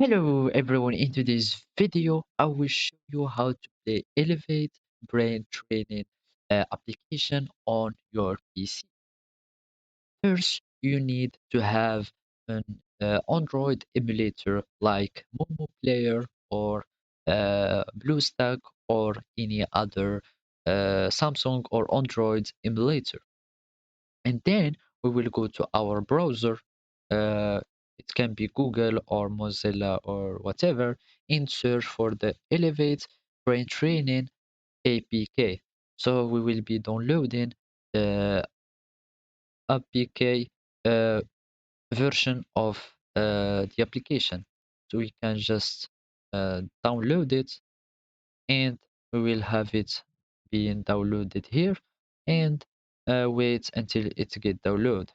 Hello everyone, in today's video I will show you how to play Elevate brain training application on your PC. First, you need to have an Android emulator like Momo Player or BlueStack or any other Samsung or Android emulator. And then we will go to our browser. It can be Google or Mozilla or whatever, and search for the Elevate Brain Training APK. So we will be downloading the APK uh, version of the application. So we can just download it, and we will have it being downloaded here, and wait until it get downloaded.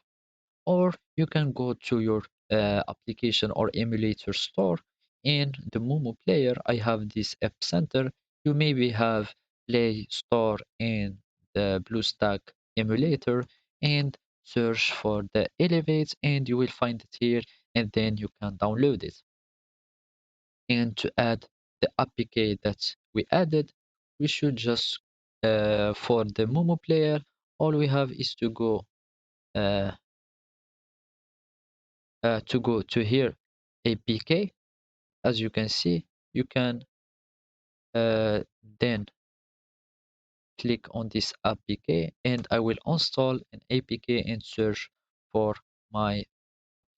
Or you can go to your application or emulator store. In the Momo player, I have this app center. You maybe have Play Store and the BlueStack emulator, and search for the Elevate, and you will find it here, and then you can download it. And to add the APK that we added, we should just for the Momo player, all we have is uh, to go to here APK. As you can see, you can uh, then click on this APK, and I will install an APK and search for my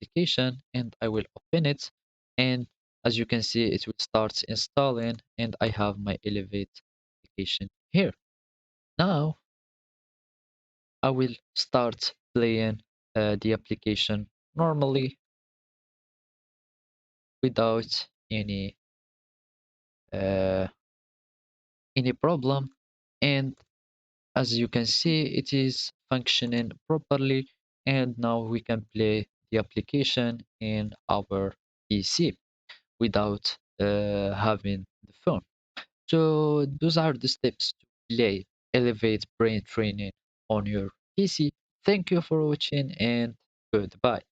application, and I will open it, and as you can see it will start installing, and I have my Elevate application here. Now I will start playing the application normally without uh, any problem, and as you can see, it is functioning properly, and now we can play the application in our PC without having the phone. So those are the steps to play Elevate Brain Training on your PC. Thank you for watching, and goodbye.